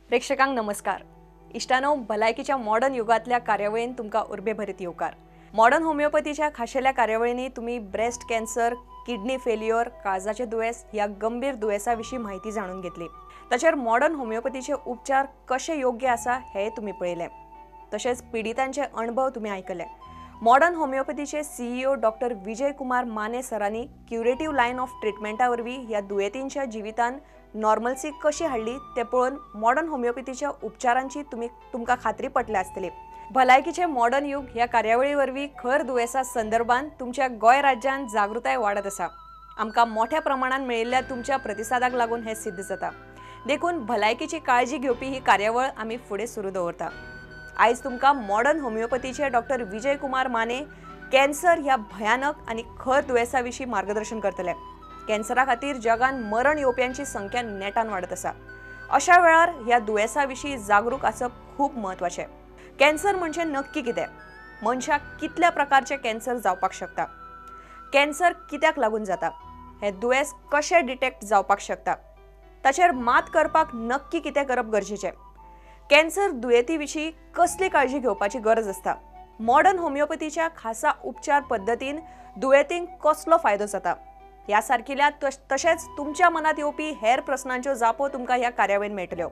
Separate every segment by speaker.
Speaker 1: प्रेक्षकांक नमस्कार. इष्टानो भलायकीच्या मॉडर्न युगातल्या कार्यावळीन तुमका उर्बे भरीत येवकार. मॉडर्न होमिओपॅथीच्या खाशेल्या कार्यावळींनी तुम्ही ब्रेस्ट कॅन्सर, किडनी फेल्युअर, काळजाचे दुयेस ह्या गंभीर दुयेसाविषयी माहिती जाणून घेतली. तसेच मॉडर्न होमिओपॅथीचे उपचार कसे योग्य आसा हे तुम्ही पळयले. तसेच पीडितांचे अनुभव तुम्ही ऐकले. Modern होमिओपॅथीचे CEO doctor Vijay Kumar Mane सरांनी क्युरेटिव्ह लाईन ऑफ ट्रीटमेंटावरवी ह्या दुयेतींच्या जिवितान नॉर्मल्सी कशी हाडली ते पळोवन मॉडर्न होमिओपॅथीच्या उपचारांची तुमका खात्री पटली आसतली. भलायकीचे मॉडर्न युग ह्या कार्यावळीवरवी खर दुयेसा संदर्भात तुमच्या गोय राज्यात जागृताय वाढत आसा. आमकां मोठ्या प्रमाणात मेळिल्ल्या तुमच्या प्रतिसादाक लागून हे सिद्ध जाता. देखून भलायकीची काळजी घेवपी ही कार्यावळ आमी फुडें सुरू दवरता. आयज तुमकां modern होमिओपॅथीचे doctor Vijay Kumar Mane cancer ह्या भयानक आणि खर दुयेसाविषयी मार्गदर्शन करतले. कॅन्सरा खातीर जगान मरण येवप्यांची संख्या नेटान वाढत आसा. अशा वेळार ह्या दुयेसाविषयी जागरूक आसप खूप महत्वाचे. कॅन्सर म्हणजे नक्की कितें? मनशाक कितल्या प्रकारचे कॅन्सर जावपाक शकता? कॅन्सर कित्याक लागून जाता? हे दुयेस कशें डिटेक्ट जावपाक शकता? ताचेर मात करपाक नक्की कितें करप गरजेचें? कॅन्सर दुयेतीविषयी कसली काळजी घेवपाची गरज आसता? मॉडर्न होमिओपॅथीच्या खासा उपचार पद्दतीन दुयेतींक कसलो फायदो जाता? ह्या सारकिल्या तशेंच तुमच्या मनात येवपी हेर प्रश्नांच्यो जापो तुमकां ह्या कार्यावळीन मेळटल्यो.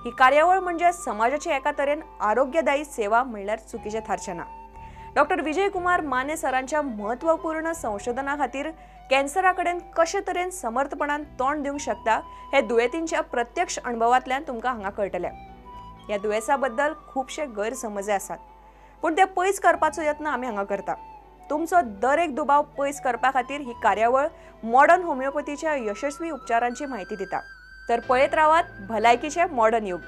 Speaker 1: ही कार्यावळ म्हणजे समाजाची एका तरेन आरोग्यदायी सेवा म्हणल्यार चुकीचे थारचे ना. डॉक्टर विजय कुमार माने सरांच्या महत्वपूर्ण संशोधना खातीर कॅन्सरा कडेन कशे तरेन समर्थपणान तोंड दिवंक शकता हे दुयेतींच्या प्रत्यक्ष अनुभवांतल्यान तुमकां हांगा कळटलें. ह्या दुयेसा बद्दल खूपशे गैरसमजे आसात, पूण ते पयस करपाचो यत्न आमी हांगा करता. तुमचो दर एक दुबाव पयस करपा खातीर ही कार्यावळ मॉडर्न होमिओपॅथीच्या यशस्वी उपचारांची माहिती दिता. तर पळयत रावात भलायकीचे मॉडर्न युग.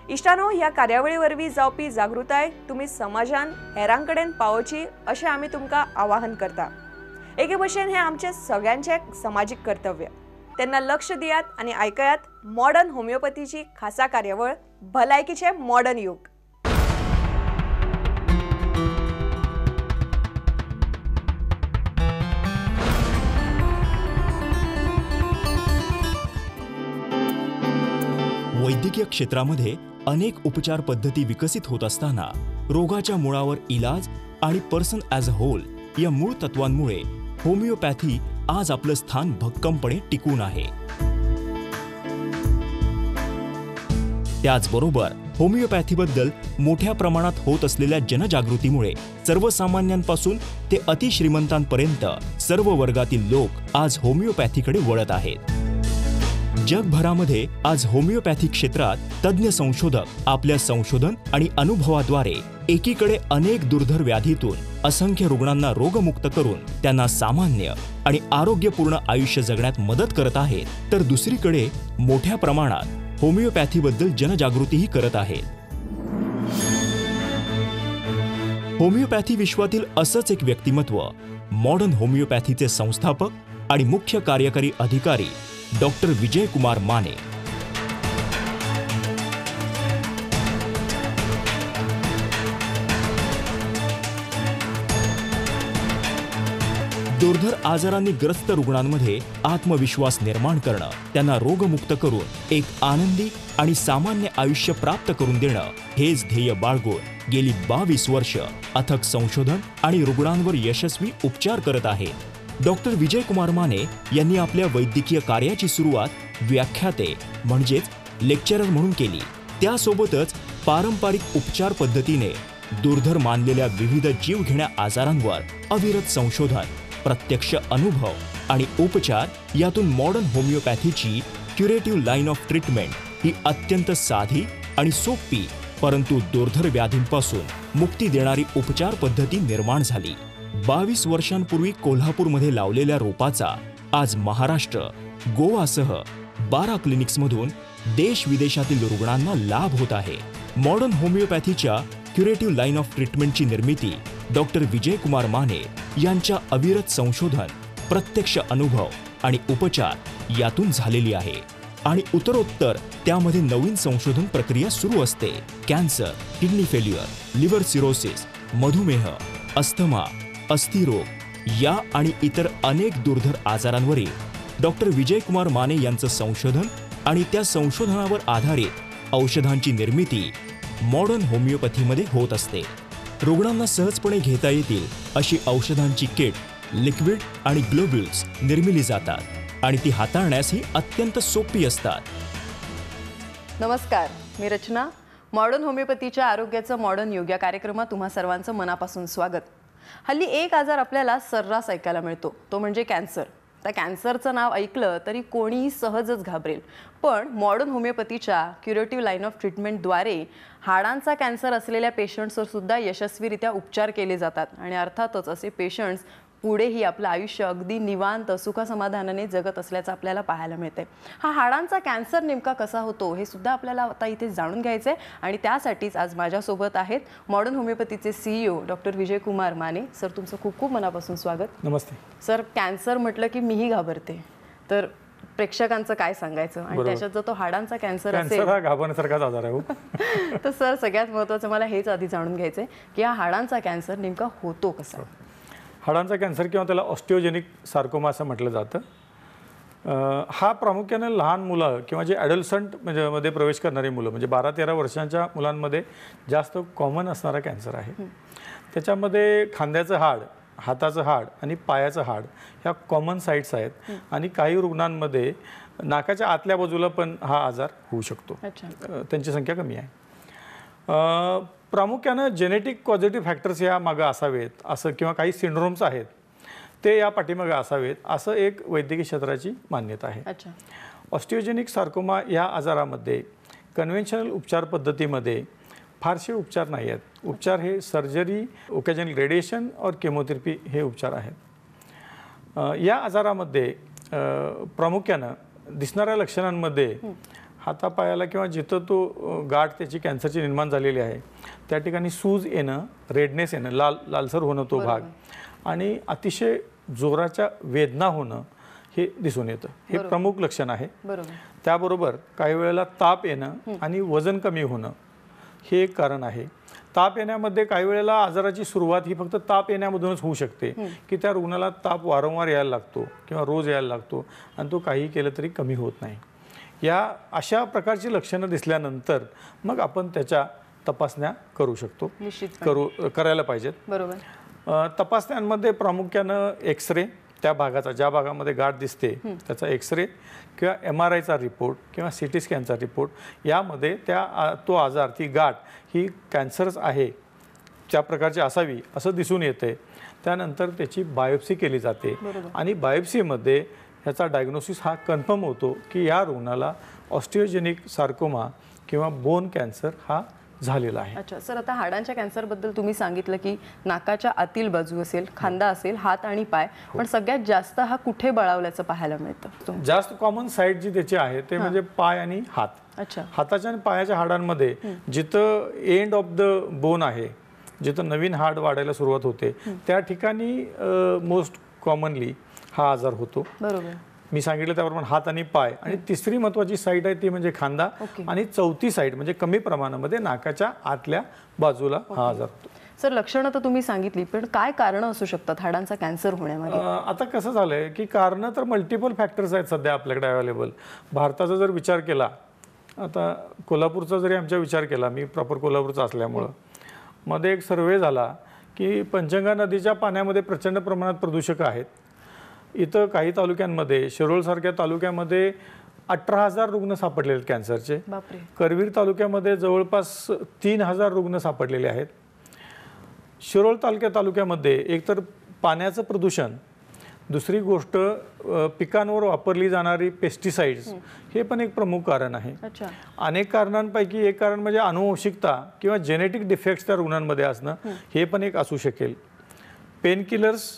Speaker 1: इष्टानो, ह्या कार्यावळी वरवीं जावपी जागृताय तुम्ही समाजान हेरांकडेन पावोवची अशें आमी तुमकां आवाहन करता. एके भशेन हे आमचे सगळ्यांचे समाजीक कर्तव्य. तेन्ना लक्ष दियात आणि आयकयात मॉडर्न होमिओपॅथीची खासा कार्यावळ भलायकीचे मॉडर्न युग.
Speaker 2: वैद्यकीय क्षेत्रामध्ये अनेक उपचार पद्धती विकसित होत असताना रोगाच्या मुळावर इलाज आणि पर्सन ॲज अ होल या मूळ तत्वांमुळे होमिओपॅथी आज आपलं स्थान भक्कमपणे टिकून आहे. त्याचबरोबर होमिओपॅथीबद्दल मोठ्या प्रमाणात होत असलेल्या जनजागृतीमुळे सर्वसामान्यांपासून ते अतिश्रीमंतांपर्यंत सर्व वर्गातील लोक आज होमिओपॅथीकडे वळत आहेत. जगभरामध्ये आज होमिओपॅथी क्षेत्रात तज्ज्ञ संशोधक आपल्या संशोधन आणि अनुभवाद्वारे एकीकडे अनेक दुर्धर व्याधीतून असंख्य रुग्णांना रोगमुक्त करून त्यांना सामान्य आणि आरोग्यपूर्ण आयुष्य जगण्यात मदत करत आहेत, तर दुसरीकडे मोठ्या प्रमाणात होमिओपॅथीबद्दल जनजागृतीही करत आहेत. होमिओपॅथी विश्वातील असंच एक व्यक्तिमत्व मॉडर्न होमिओपॅथीचे संस्थापक आणि मुख्य कार्यकारी अधिकारी डॉक्टर विजय कुमार माने. दुर्धर आजारांनी ग्रस्त रुग्णांमध्ये आत्मविश्वास निर्माण करणं, त्यांना रोगमुक्त करून एक आनंदी आणि सामान्य आयुष्य प्राप्त करून देणं हेच ध्येय बाळगून गेली 22 वर्ष अथक संशोधन आणि रुग्णांवर यशस्वी उपचार करत आहेत. डॉक्टर विजय कुमार माने यांनी आपल्या वैद्यकीय कार्याची सुरुवात व्याख्याते म्हणजेच लेक्चरर म्हणून केली. त्यासोबतच पारंपरिक उपचार पद्धतीने दुर्धर मानलेल्या विविध जीवघेण्या आजारांवर अविरत संशोधन, प्रत्यक्ष अनुभव आणि उपचार यातून मॉडर्न होमिओपॅथीची क्युरेटिव्ह लाईन ऑफ ट्रीटमेंट ही अत्यंत साधी आणि सोपी परंतु दुर्धर व्याधींपासून मुक्ती देणारी उपचार पद्धती निर्माण झाली. 22 वर्षांपूर्वी कोल्हापूरमध्ये लावलेल्या रोपाचा आज महाराष्ट्र, गोवासह 12 क्लिनिक्समधून देश विदेशातील रुग्णांना लाभ होत आहे. मॉडर्न होमिओपॅथीच्या क्युरेटिव्ह लाईन ऑफ ट्रीटमेंटची निर्मिती डॉक्टर विजय कुमार माने यांच्या अविरत संशोधन, प्रत्यक्ष अनुभव आणि उपचार यातून झालेली आहे आणि उत्तरोत्तर त्यामध्ये नवीन संशोधन प्रक्रिया सुरू असते. Cancer, kidney failure, liver cirrhosis, मधुमेह, अस्थमा, अस्थिरोग या आणि इतर अनेक दुर्धर आजारांवरील डॉक्टर विजय कुमार माने यांचं संशोधन आणि त्या संशोधनावर आधारित औषधांची निर्मिती मॉडर्न होमिओपॅथीमध्ये होत असते. रुग्णांना सहजपणे घेता येतील अशी औषधांची किट, लिक्विड आणि ग्लोब्युल्स निर्मिली जातात आणि ती हाताळण्यासही अत्यंत सोपी असतात.
Speaker 1: नमस्कार, मी रचना. मॉडर्न होमिओपॅथीच्या आरोग्याचं मॉडर्न योग या कार्यक्रमात तुम्हा सर्वांचं मनापासून स्वागत. हल्ली एक आजार आपल्याला सर्रास ऐकायला मिळतो, तो म्हणजे कॅन्सर. त्या कॅन्सरचं नाव ऐकलं तरी कोणीही सहजच घाबरेल. पण मॉडर्न होमिओपॅथीच्या क्युरेटिव्ह लाईन ऑफ ट्रीटमेंटद्वारे हाडांचा कॅन्सर असलेल्या पेशंट्सवर सुद्धा यशस्वीरित्या उपचार केले जातात आणि अर्थातच असे पेशंट्स पुढेही आपलं आयुष्य अगदी निवांत सुखसमाधानाने जगत असल्याचं आपल्याला पाहायला मिळते. हा हाडांचा कॅन्सर नेमका कसा होतो हे सुद्धा आपल्याला आता इथे जाणून घ्यायचं आहे आणि त्यासाठीच आज माझ्यासोबत आहेत मॉडर्न होमिओपॅथीचे CEO doctor Vijaykumar Mane. Sir, तुमचं खूप खूप मनापासून स्वागत.
Speaker 3: नमस्ते.
Speaker 1: सर, कॅन्सर म्हटलं की मीही घाबरते, तर प्रेक्षकांचं काय सांगायचं? आणि त्याच्यात जर तो हाडांचा कॅन्सर असेल,
Speaker 3: हा घाबरण्यासारखाच आजार आहे.
Speaker 1: तर सर, सगळ्यात महत्त्वाचं मला हेच आधी जाणून घ्यायचं आहे की हा हाडांचा कॅन्सर नेमका होतो कसा?
Speaker 3: हाडांचा कॅन्सर किंवा त्याला ऑस्टिओजेनिक सार्कोमा असं म्हटलं जातं. हा प्रामुख्याने लहान मुलं किंवा जे ॲडल्संट म्हणजे मध्ये प्रवेश करणारी मुलं म्हणजे 12-13 वर्षांच्या मुलांमध्ये जास्त कॉमन असणारा कॅन्सर आहे. त्याच्यामध्ये खांद्याचं हाड, हाताचं हाड आणि पायाचं हाड ह्या कॉमन साईट्स आहेत आणि काही रुग्णांमध्ये नाकाच्या आतल्या बाजूला पण हा आजार होऊ शकतो. त्यांची संख्या कमी आहे. प्रामुख्यानं जेनेटिक पॉझिटिव्ह फॅक्टर्स या मागं असावेत असं किंवा काही सिंड्रोम्स आहेत ते या पाठीमागं असावेत असं एक वैद्यकीय क्षेत्राची मान्यता आहे. ऑस्टिओजेनिक सार्कोमा या आजारामध्ये कन्व्हेन्शनल उपचार पद्धतीमध्ये फारसे उपचार नाही आहेत. उपचार हे सर्जरी, ओकेजनल रेडिएशन और केमोथेरपी हे उपचार आहेत. या आजारामध्ये प्रामुख्यानं दिसणाऱ्या लक्षणांमध्ये हातापायाला किंवा जिथं तो गाठ त्याची कॅन्सरची निर्माण झालेली आहे त्या ठिकाणी सूज येणं, रेडनेस येणं, लालसर होणं तो भाग आणि अतिशय जोराच्या वेदना होणं हे दिसून येतं. हे प्रमुख लक्षण आहे. त्याबरोबर काही वेळेला ताप येणं आणि वजन कमी होणं हे एक कारण आहे. ताप येण्यामध्ये काही वेळेला आजाराची सुरुवात ही फक्त ताप येण्यामधूनच होऊ शकते की त्या रुग्णाला ताप वारंवार यायला लागतो किंवा रोज यायला लागतो आणि तो काही केलं तरी कमी होत नाही. या अशा प्रकारची लक्षणं दिसल्यानंतर मग आपण त्याच्या तपासण्या करू शकतो, करायला पाहिजेत. तपासण्यांमध्ये प्रामुख्यानं एक्सरे, त्या भागाचा ज्या भागामध्ये गाठ दिसते त्याचा एक्सरे किंवा MRIचा रिपोर्ट किंवा CT स्कॅनचा रिपोर्ट यामध्ये तो आजार, ती गाठ ही कॅन्सरच आहे त्या प्रकारची असावी असं दिसून येते. त्यानंतर त्याची बायोप्सी केली जाते आणि बायोप्सीमध्ये ह्याचा डायग्नोसिस हा कन्फर्म होतो की या रुग्णाला ऑस्टिओजेनिक सार्कोमा किंवा बोन कॅन्सर हा झालेला आहे.
Speaker 1: अच्छा सर, आता हाडांच्या कॅन्सरबद्दल तुम्ही सांगितलं की नाकाच्या आतील बाजू असेल, खांदा असेल, हात आणि पाय, पण सगळ्यात जास्त हा कुठे बळावल्याचं पाहायला मिळतं?
Speaker 3: जास्त कॉमन साईट जी त्याची आहे ते म्हणजे पाय आणि हात.
Speaker 1: अच्छा.
Speaker 3: हाताच्या आणि पायाच्या हाडांमध्ये जिथं एंड ऑफ द बोन आहे, जिथं नवीन हाड वाढायला सुरुवात होते त्या ठिकाणी मोस्ट कॉमनली हा आजार होतो.
Speaker 1: बरोबर.
Speaker 3: मी सांगितलं त्याप्रमाणे हात आणि पाय. आणि तिसरी महत्त्वाची साईट आहे ती म्हणजे खांदा. आणि चौथी साईट म्हणजे कमी प्रमाणामध्ये नाकाच्या आतल्या बाजूला हा आजार होतो.
Speaker 1: सर, लक्षणं तर तुम्ही सांगितली, पण काय कारणं असू शकतात हाडांचा कॅन्सर होण्यामध्ये?
Speaker 3: आता कसं झालंय की कारणं तर मल्टिपल फॅक्टर्स आहेत सध्या आपल्याकडे अवेलेबल. भारताचा जर विचार केला, आता कोल्हापूरचा जरी आमचा विचार केला, मी प्रॉपर कोल्हापूरचा असल्यामुळं, मध्ये एक सर्वे झाला की पंचगंगा नदीच्या पाण्यामध्ये प्रचंड प्रमाणात प्रदूषक आहेत. इथं काही तालुक्यांमध्ये, शिरोळसारख्या तालुक्यामध्ये 18,000 रुग्ण सापडलेले आहेत कॅन्सरचे. करवीर तालुक्यामध्ये जवळपास 3,000 रुग्ण सापडलेले आहेत. शिरोळ तालुक्यामध्ये एकतर पाण्याचं प्रदूषण, दुसरी गोष्ट पिकांवर वापरली जाणारी पेस्टिसाइड्स हे पण एक प्रमुख कारण आहे. अनेक कारणांपैकी एक कारण म्हणजे आनुवंशिकता किंवा जेनेटिक डिफेक्ट्स त्या रुग्णांमध्ये असणं हे पण एक असू शकेल. पेनकिलर्स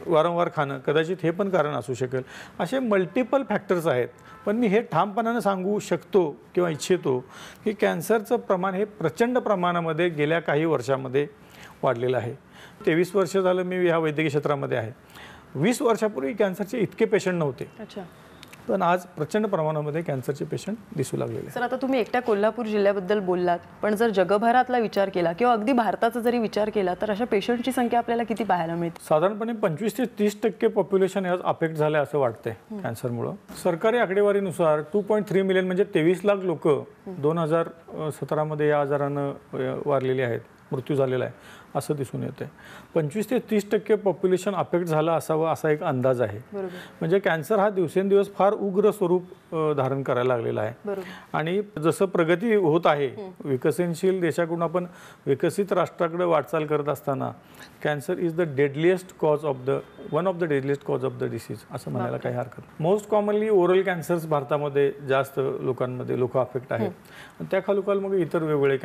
Speaker 3: वारंवार खाणं कदाचित हे पण कारण असू शकेल. असे मल्टिपल फॅक्टर्स आहेत. पण मी हे ठामपणानं सांगू शकतो किंवा इच्छितो की कॅन्सरचं प्रमाण हे प्रचंड प्रमाणामध्ये गेल्या काही वर्षामध्ये वाढलेलं आहे. 23 वर्ष झालं मी ह्या वैद्यकीय क्षेत्रामध्ये आहे. 20 वर्षापूर्वी कॅन्सरचे इतके पेशंट नव्हते. पण आज प्रचंड प्रमाणामध्ये कॅन्सरचे पेशंट दिसू लागलेले आहेत.
Speaker 4: सर, आता तुम्ही एकट्या कोल्हापूर जिल्ह्याबद्दल बोललात, पण जर जगभरातला विचार केला किंवा अगदी भारताचा जरी विचार केला तर अशा पेशंटची संख्या आपल्याला किती पाहायला मिळते?
Speaker 3: साधारणपणे 25 ते 30% पॉप्युलेशन यात अफेक्ट झाले असं वाटतंय कॅन्सरमुळं. सरकारी आकडेवारीनुसार 2.3 मिलियन म्हणजे 23 लाख लोक 2017 या आजारानं वारलेली आहेत, मृत्यू झालेला आहे असं दिसून येते. 25 ते 30% पॉप्युलेशन अफेक्ट झालं असावं असा एक अंदाज आहे. म्हणजे कॅन्सर हा दिवसेंदिवस फार उग्र स्वरूप धारण करायला लागलेला आहे. आणि जसं प्रगती होत आहे, विकसनशील देशाकडून आपण विकसित राष्ट्राकडे वाटचाल करत असताना cancer is the deadliest cause of the one of the deadliest cause of the disease असं म्हणायला काही हरकत नाही. मोस्ट कॉमनली ओरल कॅन्सर्स भारतामध्ये जास्त लोकांमध्ये लोक अफेक्ट आहेत. आणि त्याखालोखाल मग इतर वेगवेगळे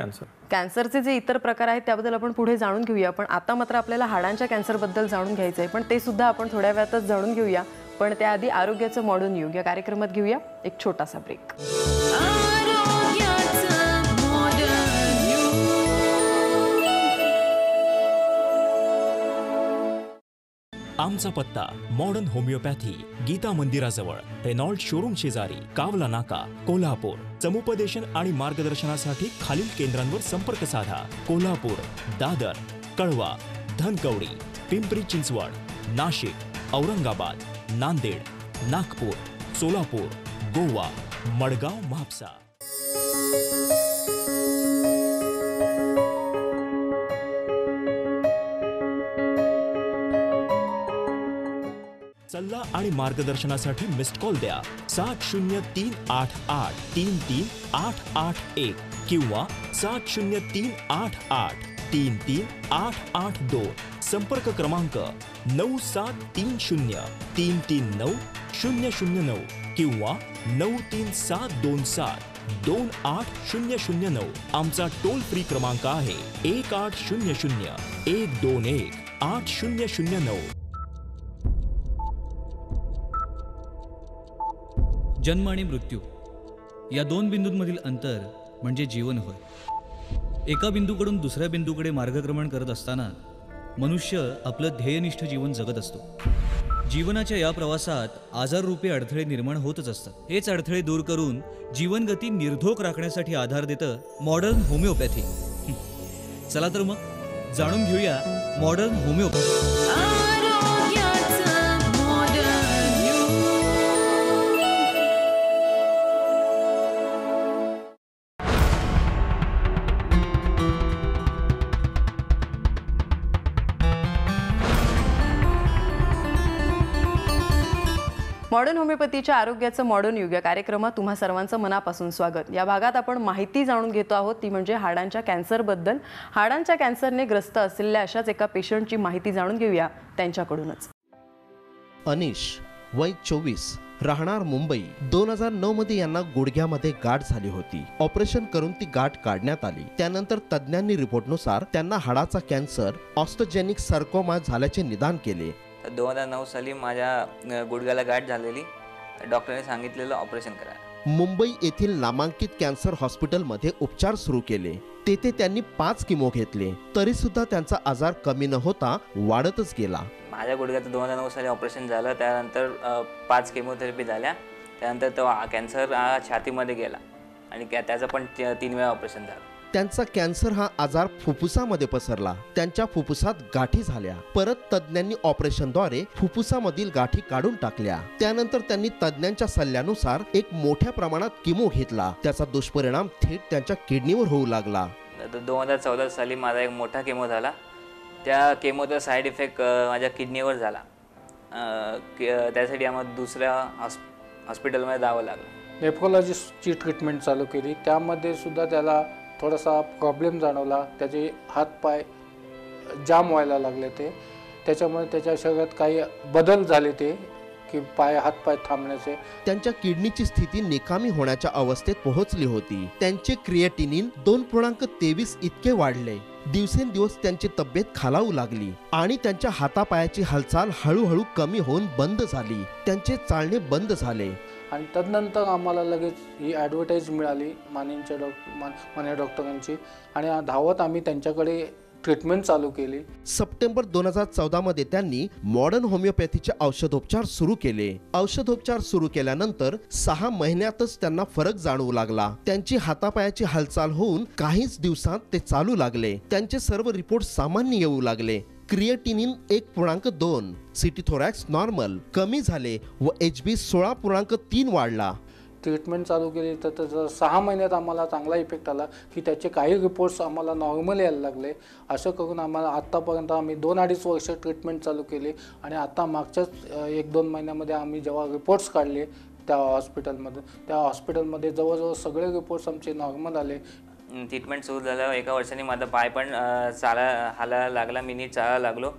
Speaker 4: कॅन्सरचे जे इतर प्रकार आहेत त्याबद्दल आपण पुढे जाणून घेऊया. पण आता मात्र आपल्याला हाडांच्या कॅन्सरबद्दल जाणून घ्यायचं आहे, पण ते सुद्धा आपण थोड्या वेळातच जाणून घेऊया. पण त्याआधी आरोग्याचं मॉडर्न युग या कार्यक्रमात घेऊया एक छोटासा ब्रेक.
Speaker 2: आमचा पत्ता मॉडर्न होमिओपॅथी, गीता मंदिराजवळ, रेनॉल्ड शोरूम शेजारी, कावला नाका, कोल्हापूर. समुपदेशन आणि मार्गदर्शनासाठी खालील केंद्रांवर संपर्क साधा. कोल्हापूर, दादर, कळवा, धनकवडी, पिंपरी चिंचवड, नाशिक, औरंगाबाद, नांदेड, नागपूर, सोलापूर, गोवा, मडगाव, म्हापसा. सल्ला आणि मार्गदर्शनासाठी मिस्ड कॉल द्या 7038833881 किंवा 7038833882. संपर्क क्रमांक 9730339009 किंवा 9372728009. आमचा टोल फ्री क्रमांक आहे 1800-121-8009.
Speaker 5: जन्म आणि मृत्यू या दोन बिंदूंमधील अंतर म्हणजे जीवन होय. एका बिंदूकडून दुसऱ्या बिंदूकडे मार्गक्रमण करत असताना मनुष्य आपलं ध्येयनिष्ठ जीवन जगत असतो. जीवनाच्या या प्रवासात आजाररूपी अडथळे निर्माण होतच असतात. हेच अडथळे दूर करून जीवनगती निर्धोक राखण्यासाठी आधार देतं मॉडर्न होमिओपॅथी. चला तर मग जाणून घेऊया मॉडर्न होमिओपॅथी.
Speaker 4: मॉडर्न होमिओपॅथीच्या आरोग्याचं मॉडर्न युग या कार्यक्रमात तुम्हा सर्वांचं मनापासून स्वागत. या भागात आपण माहिती जाणून घेतो आहोत, ती म्हणजे हाडांच्या कॅन्सरबद्दल. हाडांच्या कॅन्सरने ग्रस्त असलेल्या अशाच एका पेशंटची माहिती जाणून घेऊया त्यांच्याकडूनच.
Speaker 6: अनिश, वय 24, राहणार मुंबई. 2009 मध्ये यांना गुडघ्यामध्ये गाठ झाली होती. ऑपरेशन करून ती गाठ काढण्यात आली. त्यानंतर तज्ज्ञांनी रिपोर्टनुसार त्यांना हाडाचा कॅन्सर ऑस्टोजेनिक सार्कोमा झाल्याचे निदान केले.
Speaker 7: 2009 साली माझ्या गुडघ्याला गाठ झालेली. डॉक्टरने सांगितलेलं ऑपरेशन करा.
Speaker 6: मुंबई येथील नामांकित कॅन्सर हॉस्पिटलमध्ये उपचार सुरू केले. तेथे त्यांनी 5 किमो घेतले, तरी सुद्धा त्यांचा आजार कमी न होता वाढतच गेला.
Speaker 7: माझ्या गुडघ्याचं 2009 साली ऑपरेशन झालं. त्यानंतर 5 केमोथेरपी झाल्या. त्यानंतर तो कॅन्सर छातीमध्ये गेला आणि त्याचं पण 3 वेळा ऑपरेशन झालं.
Speaker 6: त्यांचा कॅन्सर हा आजार फुफ्फुसामध्ये पसरला. त्यांच्या फुफ्फुसात गाठी झाल्या. परत तज्ज्ञांनी ऑपरेशनद्वारे फुफ्फुसामधील गाठी काढून टाकल्या. त्यानंतर त्यांनी तज्ज्ञांच्या सल्ल्यानुसार एक मोठ्या प्रमाणात किमो घेतला. त्याचा दुष्परिणाम थेट त्यांच्या किडनीवर होऊ लागला.
Speaker 7: 2014 साली माझा एक मोठा केमो झाला. त्या केमोचा साईड इफेक्ट माझ्या किडनीवर झाला. त्यासाठी आम्हाला दुसऱ्या हॉस्पिटलमध्ये जावं लागलं.
Speaker 8: नेफ्रोलॉजिस्टची ट्रीटमेंट चालू केली. त्यामध्ये सुद्धा त्याला थोडासा प्रॉब्लेम जाणवला. त्याचे हातपाय जाम व्हायला लागले. त्याच्यामुळे त्याच्या शरीरात काही बदल झाले, ते की हातपाय थांबण्याचे.
Speaker 6: त्यांच्या किडनीची स्थिती निकामी होण्याच्या अवस्थेत पोहोचली होती. त्यांचे क्रिएटिनिन 2.23 इतके वाढले. दिवसेंदिवस त्यांची तब्येत खालावू लागली आणि त्यांच्या हातापायाची हालचाल हळूहळू कमी होऊन बंद झाली. त्यांचे चालणे बंद झाले.
Speaker 8: आणि तदनंतर आम्हाला लगेच ही ॲडव्हर्टाईज मिळाली माने डॉक्टरांची आणि धावत आम्ही त्यांच्याकडे ट्रीटमेंट चालू केली.
Speaker 6: सप्टेंबर 2014 मध्ये त्यांनी मॉडर्न होमिओपॅथीचे औषधोपचार सुरू केले. औषधोपचार सुरू केल्यानंतर 6 महिन्यातच त्यांना फरक जाणवू लागला. त्यांची हातापायाची हालचाल होऊन काहीच दिवसात ते चालू लागले. त्यांचे सर्व रिपोर्ट सामान्य येऊ लागले. क्रिएटिनिन 1.2, सिटी थोरॅक्स नॉर्मल कमी झाले व HB 16.3 वाढला.
Speaker 8: ट्रीटमेंट चालू केली तर त्याचा 6 महिन्यात आम्हाला चांगला इफेक्ट आला की त्याचे काही रिपोर्ट्स आम्हाला नॉर्मल यायला लागले. असं करून आम्हाला आत्तापर्यंत आम्ही 2-2.5 वर्ष ट्रीटमेंट चालू केली आणि आता मागच्याच 1-2 महिन्यामध्ये आम्ही जेव्हा रिपोर्ट्स काढले त्या हॉस्पिटलमध्ये जवळजवळ सगळे रिपोर्ट्स आमचे नॉर्मल आले.
Speaker 7: ट्रीटमेंट सुरू झाल्यावर 1 वर्षाने माझा पाय पण हालायला लागला, मी नीट चालायला लागलो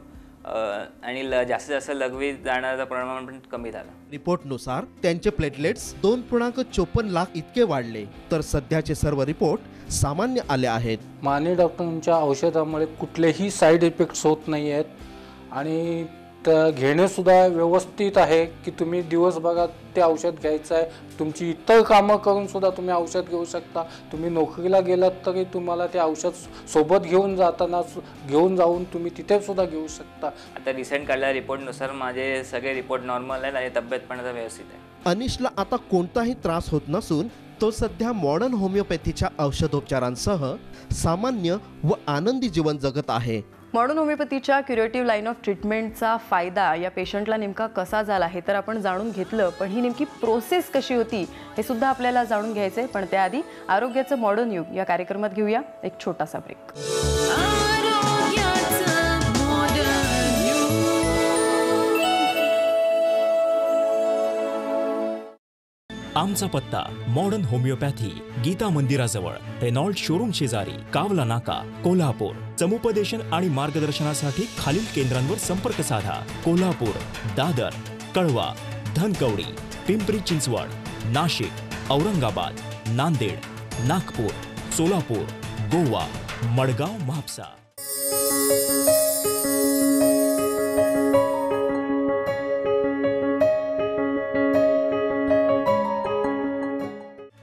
Speaker 7: आणि जास्तीत जास्त लघवी जाण्याचं प्रमाण पण कमी झालं.
Speaker 6: रिपोर्टनुसार त्यांचे प्लेटलेट्स 2.54 लाख इतके वाढले तर सध्याचे सर्व रिपोर्ट सामान्य आले आहेत.
Speaker 8: माने डॉक्टरांच्या औषधामुळे कुठलेही साईड इफेक्ट्स होत नाही आहेत आणि घेणेसुद्धा व्यवस्थित आहे की तुम्ही दिवसभरात ते औषध घ्यायचं आहे. तुमची इतर कामं करून सुद्धा तुम्ही औषध घेऊ शकता. तुम्ही नोकरीला गेलात तरी तुम्हाला ते औषध सोबत घेऊन जाऊन तुम्ही तिथे सुद्धा घेऊ शकता.
Speaker 7: आता रिसेंट काढलेल्या रिपोर्टनुसार माझे सगळे रिपोर्ट नॉर्मल आहेत आणि तब्येत पण आता व्यवस्थित आहे.
Speaker 6: अनिशला आता कोणताही त्रास होत नसून तो सध्या मॉडर्न होमिओपॅथीच्या औषधोपचारांसह सामान्य व आनंदी जीवन जगत आहे.
Speaker 4: मॉडर्न होमिओपॅथीच्या क्युरेटिव्ह लाईन ऑफ ट्रीटमेंटचा फायदा या पेशंटला नेमका कसा झाला हे तर आपण जाणून घेतलं, पण ही नेमकी प्रोसेस कशी होती हे सुद्धा आपल्याला जाणून घ्यायचंय. पण त्याआधी आरोग्याचं मॉडर्न युग या कार्यक्रमात घेऊया एक छोटासा ब्रेक.
Speaker 2: आमचा पत्ता मॉडर्न होमिओपॅथी, गीता मंदिराजवळ, रेनॉल्ड शोरूम शेजारी, कावला नाका, कोल्हापूर. समुपदेशन आणि मार्गदर्शनासाठी खालील केंद्रांवर संपर्क साधा. कोल्हापूर, दादर, कळवा, धनकवडी, पिंपरी चिंचवड, नाशिक, औरंगाबाद, नांदेड, नागपूर, सोलापूर, गोवा, मडगाव, म्हापसा.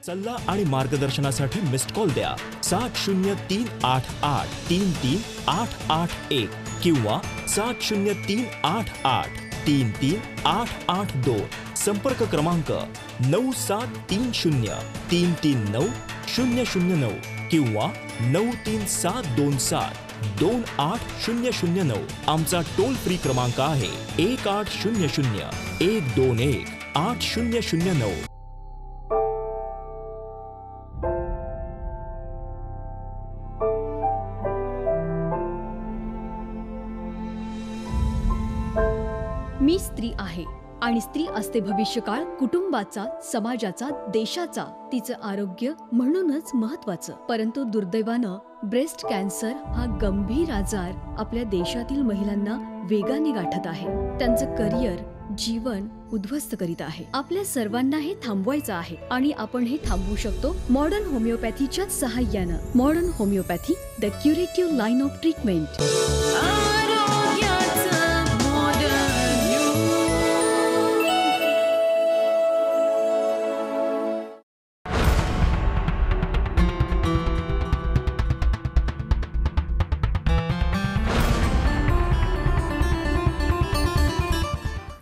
Speaker 2: सल्ला आणि मार्गदर्शनासाठी मिस्ड कॉल द्या 70388338881 किंवा 70388338882. संपर्क क्रमांक 9730339009 किंवा 9372728009. आमचा टोल फ्री क्रमांक आहे 1800-121-8009.
Speaker 9: मी स्त्री आहे आणि स्त्री असते भविष्यकाळ कुटुंबाचा, समाजाचा, देशाचा. तिचं आरोग्य म्हणूनच महत्वाचं. परंतु दुर्दैवानं ब्रेस्ट कॅन्सर हा गंभीर आजार आपल्या देशातील महिलांना वेगाने गाठत आहे. त्यांचं करिअर, जीवन उद्ध्वस्त करीत आहे. आपल्या सर्वांना हे थांबवायचं आहे आणि आपण हे थांबवू शकतो मॉडर्न होमिओपॅथीच्या सहाय्यानं. Modern homeopathy, the curative line of treatment.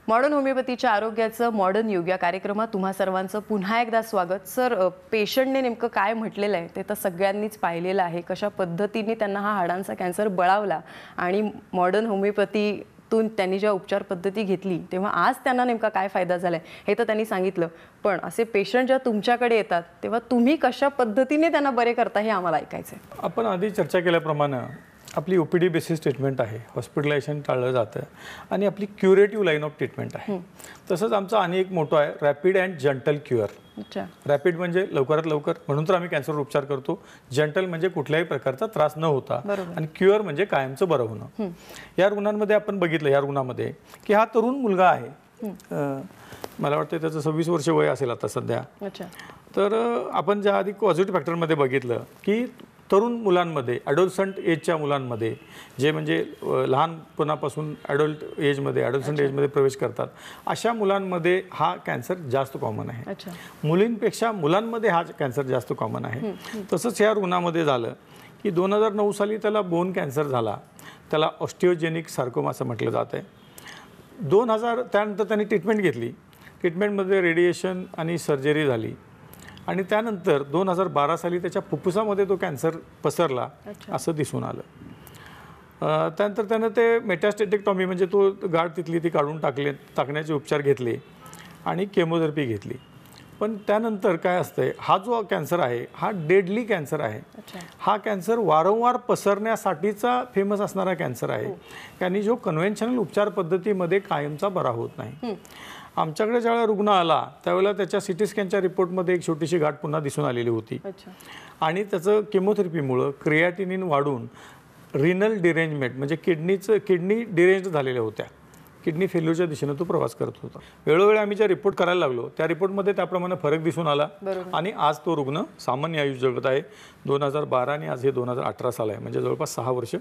Speaker 4: Modern होमिओपॅथीच्या आरोग्याचं मॉडर्न युग या कार्यक्रमात तुम्हा सर्वांचं पुन्हा एकदा स्वागत. सर, पेशंटने नेमकं काय म्हटलेलं आहे ते तर सगळ्यांनीच पाहिलेलं आहे. कशा पद्धतीने त्यांना हा हाडांचा कॅन्सर बळावला आणि मॉडर्न होमिओपॅथीतून त्यांनी जेव्हा उपचार पद्धती घेतली तेव्हा आज त्यांना नेमका काय फायदा झाला आहे हे तर त्यांनी सांगितलं. पण असे पेशंट जेव्हा तुमच्याकडे येतात तेव्हा तुम्ही कशा पद्धतीने त्यांना बरे करता हे आम्हाला ऐकायचं आहे.
Speaker 3: आपण आधी चर्चा केल्याप्रमाणे आपली OPD बेसिस ट्रीटमेंट आहे, हॉस्पिटलायझेशन टाळलं जातं आणि आपली क्युरेटिव्ह लाईन ऑफ ट्रीटमेंट आहे. तसंच आमचा आणि एक मोठो आहे rapid and gentle cure. Rapid म्हणजे लवकरात लवकर, म्हणून तर आम्ही कॅन्सर उपचार करतो. जंटल म्हणजे कुठल्याही प्रकारचा त्रास न होता आणि क्युअर म्हणजे कायमचं बरं होणं. या रुग्णांमध्ये आपण बघितलं, या रुग्णामध्ये की हा तरुण मुलगा आहे, मला वाटतं त्याचं 26 वर्ष वय असेल आता सध्या. तर आपण ज्या आधी पॉझिटिव्ह फॅक्टरमध्ये बघितलं की तरुण मुलांमध्ये, ॲडोलसंट एजच्या मुलांमध्ये, जे म्हणजे लहानपणापासून ॲडोलसंट एजमध्ये प्रवेश करतात, अशा मुलांमध्ये हा कॅन्सर जास्त कॉमन आहे. मुलींपेक्षा मुलांमध्ये हा कॅन्सर जास्त कॉमन आहे. तसंच ह्या रुग्णामध्ये झालं की 2009 साली त्याला बोन कॅन्सर झाला, त्याला ऑस्टिओजेनिक सार्कोमा असं म्हटलं जात आहे. 2000 त्यानंतर त्यांनी ट्रीटमेंट घेतली. ट्रीटमेंटमध्ये रेडिएशन आणि सर्जरी झाली आणि त्यानंतर 2012 साली त्याच्या फुफ्फुसामध्ये तो कॅन्सर पसरला असं दिसून आलं. त्यानंतर त्यानं ते मेटास्टेटिक्टॉमी म्हणजे तो गाठ तिथली ती काढून टाकण्याचे उपचार घेतले आणि केमोथेरपी घेतली. पण त्यानंतर काय असतंय, हा जो कॅन्सर आहे हा डेडली कॅन्सर आहे. हा कॅन्सर वारंवार पसरण्यासाठीचा फेमस असणारा कॅन्सर आहे, आणि जो कन्व्हेन्शनल उपचार पद्धतीमध्ये कायमचा बरा होत नाही. आमच्याकडे ज्यावेळेला रुग्ण आला त्यावेळेला त्याच्या सिटी स्कॅनच्या रिपोर्टमध्ये एक छोटीशी गाठ पुन्हा दिसून आलेली होती आणि त्याचं केमोथेरपीमुळं क्रिएटिनिन वाढून रिनल डिरेंजमेंट म्हणजे किडनी डिरेंज झालेल्या होत्या. किडनी फेल्युअरच्या दिशेने तो प्रवास करत होता. वेळोवेळी आम्ही ज्या रिपोर्ट करायला लागलो त्या रिपोर्टमध्ये त्याप्रमाणे फरक दिसून आला आणि आज तो रुग्ण सामान्य आयुष्य जगत आहे. 2012 आणि आज हे 2018 साल आहे, म्हणजे जवळपास 6 वर्ष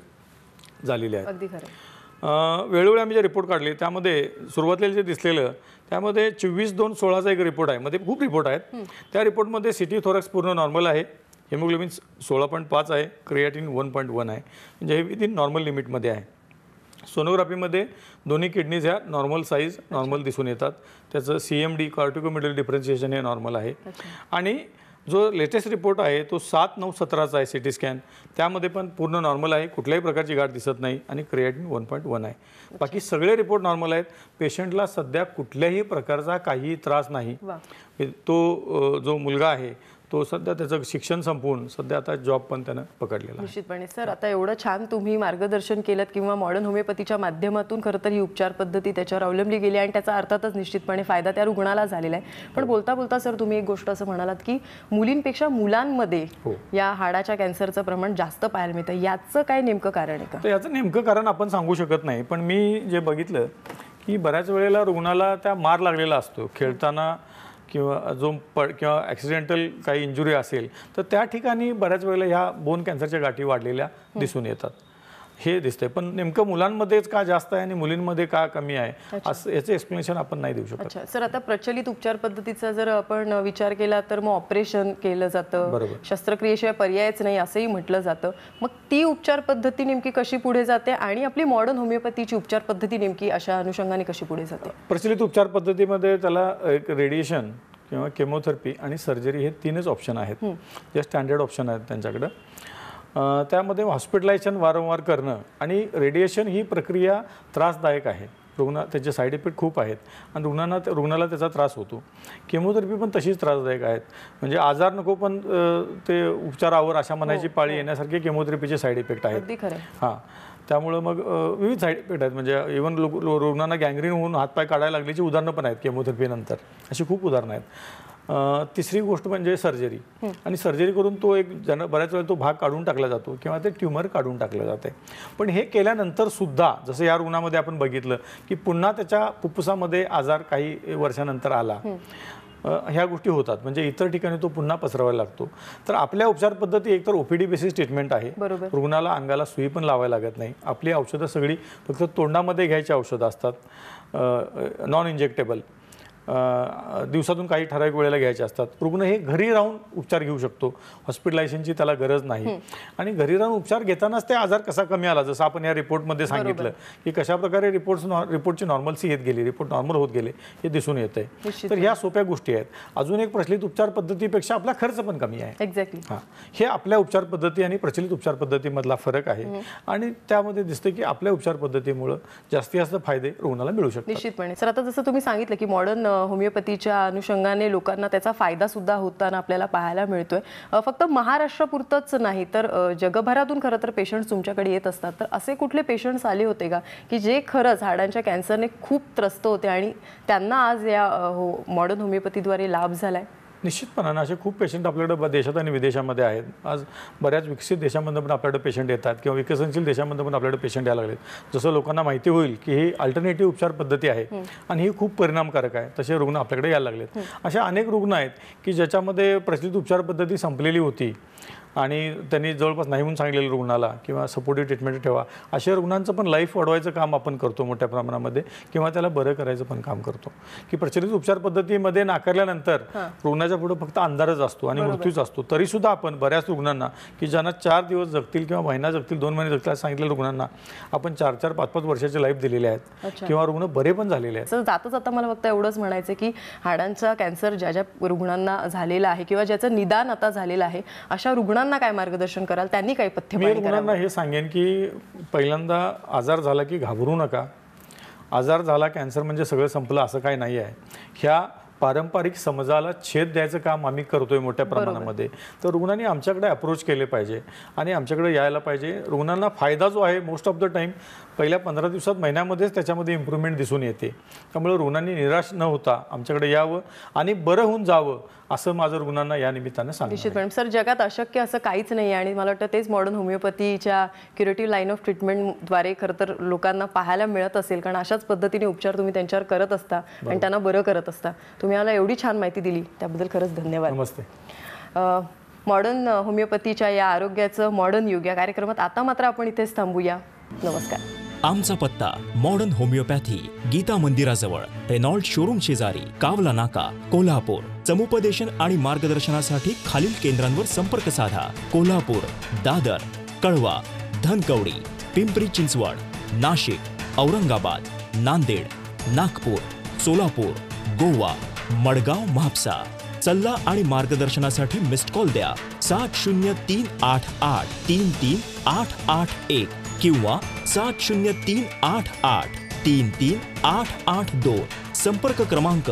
Speaker 3: झालेली आहेत.
Speaker 4: अगदी खरं.
Speaker 3: वेळोवेळी आम्ही जे रिपोर्ट काढले त्यामध्ये सुरुवातीला जे दिसलेलं त्यामध्ये 24/2/16चा एक रिपोर्ट आहे. मध्ये खूप रिपोर्ट आहेत. त्या रिपोर्टमध्ये सिटी थोरॅक्स पूर्ण नॉर्मल आहे, हेमोग्लोबिन 16.5 आहे, क्रिएटिन 1.1 आहे, म्हणजे हे विदिन नॉर्मल लिमिटमध्ये आहे. सोनोग्राफीमध्ये दोन्ही किडनीज ह्या नॉर्मल साईज नॉर्मल दिसून येतात. त्याचं CMD कॉर्टिकोमिडल डिफरन्शिएशन हे नॉर्मल आहे. आणि जो लेटेस्ट रिपोर्ट आहे तो 7/9/17चा आहे सिटी स्कॅन, त्यामध्ये पण पूर्ण नॉर्मल आहे, कुठल्याही प्रकारची गाठ दिसत नाही आणि क्रिएटिन 1.1 आहे. बाकी सगळे रिपोर्ट नॉर्मल आहेत. पेशंटला सध्या कुठल्याही प्रकारचा काही त्रास नाही. तो जो मुलगा आहे तो सध्या त्याचं शिक्षण संपवून सध्या आता जॉब पण त्यानं पकडलेला आहे.
Speaker 4: निश्चितपणे सर, आता एवढं छान तुम्ही मार्गदर्शन केलं किंवा मॉडर्न होमिओपॅथीच्या माध्यमातून खरं तर ही उपचार पद्धती त्याच्यावर अवलंबली गेली आणि त्याचा अर्थातच निश्चितपणे फायदा त्या रुग्णाला झालेला आहे. पण बोलता बोलता सर तुम्ही एक गोष्ट असं म्हणालात की मुलींपेक्षा मुलांमध्ये या हाडाच्या कॅन्सरचं प्रमाण जास्त पाहायला मिळतं. याचं काय नेमकं कारण आहे का?
Speaker 3: तर याचं नेमकं कारण आपण सांगू शकत नाही, पण मी जे बघितलं की बऱ्याच वेळेला रुग्णाला त्या मार लागलेला असतो खेळताना किंवा किंवा ॲक्सिडेंटल काही इंजुरी असेल तर त्या ठिकाणी बऱ्याच वेळेला ह्या बोन कॅन्सरच्या गाठी वाढलेल्या दिसून येतात. हे दिसतंय, पण नेमकं मुलांमध्येच का जास्त आहे आणि मुलींमध्ये का कमी आहे असं याचं एक्सप्लेनेशन आपण नाही देऊ शकत.
Speaker 4: अच्छा सर, आता प्रचलित उपचार पद्धतीचा जर आपण विचार केला तर मग ऑपरेशन केलं जातं, शस्त्रक्रियेशिवाय पर्यायच नाही असंही म्हटलं जातं. मग ती उपचार पद्धती नेमकी कशी पुढे जाते आणि आपली मॉडर्न होमिओपॅथीची उपचार पद्धती नेमकी अशा अनुषंगाने कशी पुढे जाते?
Speaker 3: प्रचलित उपचार पद्धतीमध्ये त्याला एक रेडिएशन किंवा केमोथेरपी आणि सर्जरी हे 3च ऑप्शन आहेत, जे स्टँडर्ड ऑप्शन आहेत त्यांच्याकडं. त्यामध्ये हॉस्पिटलायझेशन वारंवार करणं आणि रेडिएशन ही प्रक्रिया त्रासदायक आहे. त्याचे साईड इफेक्ट खूप आहेत आणि रुग्णाला त्याचा त्रास होतो. केमोथेरपी पण तशीच त्रासदायक आहेत, म्हणजे आजार नको पण ते उपचारावर अशा म्हणायची पाळी येण्यासारखे केमोथेरपीचे साईड इफेक्ट आहेत. हां, त्यामुळं मग विविध साईड इफेक्ट आहेत. म्हणजे इव्हन रुग्णांना गँग्रीन होऊन हातपाय काढायला लागल्याची उदाहरणं पण आहेत केमोथेरपीनंतर, अशी खूप उदाहरणं आहेत. तिसरी गोष्ट म्हणजे सर्जरी, आणि सर्जरी करून तो बऱ्याच वेळा तो भाग काढून टाकला जातो किंवा ते ट्यूमर काढून टाकलं जाते. पण हे केल्यानंतर सुद्धा जसं या रुग्णामध्ये आपण बघितलं की पुन्हा त्याच्या फुफ्फुसामध्ये आजार काही वर्षानंतर आला, ह्या गोष्टी होतात. म्हणजे इतर ठिकाणी तो पुन्हा पसरवायला लागतो. तर आपल्या उपचार पद्धती एकतर OPD बेसिस ट्रीटमेंट आहे, रुग्णाला अंगाला सुई पण लावायला लागत नाही. आपली औषधं सगळी फक्त तोंडामध्ये घ्यायची औषधं असतात, नॉन इंजेक्टेबल, दिवसातून काही ठराविक वेळेला घ्यायचे असतात. रुग्ण हे घरी राहून उपचार घेऊ शकतो, हॉस्पिटलायझेशनची त्याला गरज नाही. आणि घरी राहून उपचार घेतानाच ते आजार कसा कमी आला, जसं आपण या रिपोर्टमध्ये सांगितलं की कशाप्रकारे रिपोर्टची नॉर्मलसी येत गेली, रिपोर्ट नॉर्मल होत गेले, हे दिसून येतंय. तर ह्या सोप्या गोष्टी आहेत. अजून एक प्रचलित उपचार पद्धतीपेक्षा आपला खर्च पण कमी आहे.
Speaker 4: एक्झॅक्टली.
Speaker 3: हां, हे आपल्या उपचार पद्धती आणि प्रचलित उपचार पद्धतीमधला फरक आहे आणि त्यामध्ये दिसतं की आपल्या उपचार पद्धतीमुळे जास्तीत जास्त फायदे रुग्णाला मिळू शकतात.
Speaker 4: निश्चितपणे सर, आता जसं तुम्ही सांगितलं की मॉडर्न होमिओपॅथीच्या अनुषंगाने लोकांना त्याचा फायदा सुद्धा होताना आपल्याला पाहायला मिळतोय. फक्त महाराष्ट्रापुरतच नाही तर जगभरातून खरं तर पेशंट्स तुमच्याकडे येत असतात. तर असे कुठले पेशंट्स आले होते का की जे खरंच हाडांच्या कॅन्सरने खूप त्रस्त होते आणि त्यांना आज या मॉडर्न होमिओपॅथीद्वारे लाभ झालाय?
Speaker 3: निश्चितपणाने असे खूप पेशंट आपल्याकडे देशात आणि विदेशामध्ये आहेत. आज बऱ्याच विकसित देशांमध्ये पण आपल्याकडे पेशंट येतात किंवा विकसनशील देशांमध्ये पण आपल्याकडे पेशंट यायला लागलेत. जसं लोकांना माहिती होईल की ही अल्टरनेटिव्ह उपचार पद्धती आहे आणि ही खूप परिणामकारक आहे, तसे रुग्ण आपल्याकडे यायला लागलेत. अशा अनेक रुग्ण आहेत की ज्याच्यामध्ये प्रचलित उपचार पद्धती संपलेली होती आणि त्यांनी जवळपास नाही म्हणून सांगितलेलं रुग्णाला किंवा सपोर्टिव्ह ट्रीटमेंट ठेवा, अशा रुग्णांचं पण लाईफ वाढवायचं काम आपण करतो मोठ्या प्रमाणामध्ये, किंवा त्याला बरं करायचं पण काम करतो. की प्रचलित उपचार पद्धतीमध्ये नाकारल्यानंतर रुग्णाच्या पुढे फक्त अंधारच असतो आणि मृत्यूच असतो. तरीसुद्धा आपण बऱ्याच रुग्णांना की ज्यांना 4 दिवस जगतील किंवा महिना जगतील, 2 महिने जगतील असं सांगितलेल्या रुग्णांना आपण 4-4, 5-5 वर्षाचे लाईफ दिलेले आहेत किंवा रुग्ण बरे पण झालेले आहेत.
Speaker 4: सर, जाता जाता मला फक्त एवढंच म्हणायचं की हाडांचा कॅन्सर ज्या ज्या रुग्णांना झालेला आहे किंवा ज्याचं निदान आता झालेलं आहे, अशा रुग्णांना काय मार्गदर्शन कराल, त्यांनी काही
Speaker 3: मी
Speaker 4: पथ्यपाणी
Speaker 3: रुग्णांना हे सांगेन की पहिल्यांदा आजार झाला की घाबरू नका. आजार झाला, कॅन्सर म्हणजे सगळं संपलं असं काही नाही आहे. ह्या पारंपरिक समजाला छेद द्यायचं काम आम्ही करतोय मोठ्या प्रमाणामध्ये. तर रुग्णांनी आमच्याकडे अप्रोच केले पाहिजे आणि आमच्याकडे यायला पाहिजे. रुग्णांना फायदा जो आहे मोस्ट ऑफ द टाईम पहिल्या 15 दिवसात, महिन्यामध्येच त्याच्यामध्ये इम्प्रूव्हमेंट दिसून येते. त्यामुळे रुग्णांनी निराश न होता आमच्याकडे यावं आणि बरं होऊन जावं असं माझं रुग्णांना या निमित्तानं सांगतो.
Speaker 4: निश्चितपणे सर, जगात अशक्य असं काहीच नाही आहे आणि मला वाटतं तेच मॉडर्न होमिओपॅथीच्या क्युरेटिव्ह लाईन ऑफ ट्रीटमेंटद्वारे खरं तर लोकांना पाहायला मिळत असेल, कारण अशाच पद्धतीने उपचार तुम्ही त्यांच्यावर करत असता आणि त्यांना बरं करत असता. तुम्ही मला एवढी छान माहिती दिली त्याबद्दल खरंच धन्यवाद.
Speaker 3: नमस्ते.
Speaker 4: मॉडर्न होमिओपॅथीच्या या आरोग्याचं मॉडर्न युग या कार्यक्रमात आता मात्र आपण इथेच थांबूया. नमस्कार.
Speaker 2: आमचा पत्ता मॉडर्न होमिओपॅथी, गीता मंदिराजवळ, रेनॉल्ड शोरूम शेजारी, कावला नाका, कोल्हापूर. समुपदेशन आणि मार्गदर्शनासाठी खालील केंद्रांवर संपर्क साधा. कोल्हापूर, दादर, कळवा, धनकवडी, पिंपरी चिंचवड, नाशिक, औरंगाबाद, नांदेड, नागपूर, सोलापूर, गोवा, मडगाव, म्हापसा. सल्ला आणि मार्गदर्शनासाठी मिस्ड कॉल द्या 7038833881 किंवा 7038833882. संपर्क क्रमांक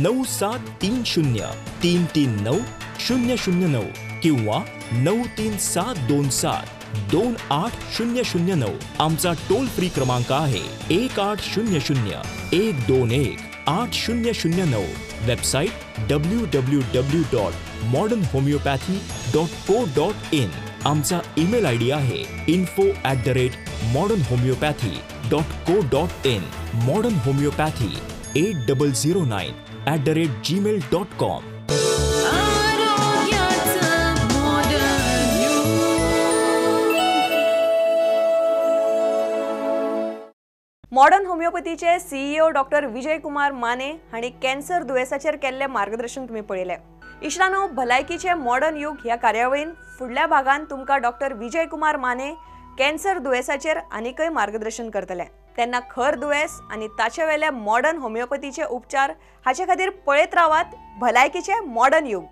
Speaker 2: 9730339009 किंवा 9372728009. आमचा टोल फ्री क्रमांक आहे 1800-121-8009. Website www.modernhomeopathy.co.in. आमचा ईमेल आयडी आहे info@modernhomeopathy.co.in. Modern homeopathy 8009@gmail.com.
Speaker 1: Modern होमिओपॅथीचे CEO डॉक्टर विजय कुमार माने हांणी कॅन्सर दुयेंसाचेर केल्ले मार्गदर्शन तुम्ही पळयलें. इश्टानो, भलायकीचे मॉडर्न युग ह्या कार्यावळीन फुडल्या भागान तुमकां डॉक्टर विजय कुमार माने कॅन्सर दुयेंसाचेर आनीकय मार्गदर्शन करतले. तेन्ना खर दुयेंस आनी ताचे वेले मॉडर्न होमिओपॅथीचे उपचार हाचे खातीर पळयत रावात भलायकीचे मॉडर्न युग.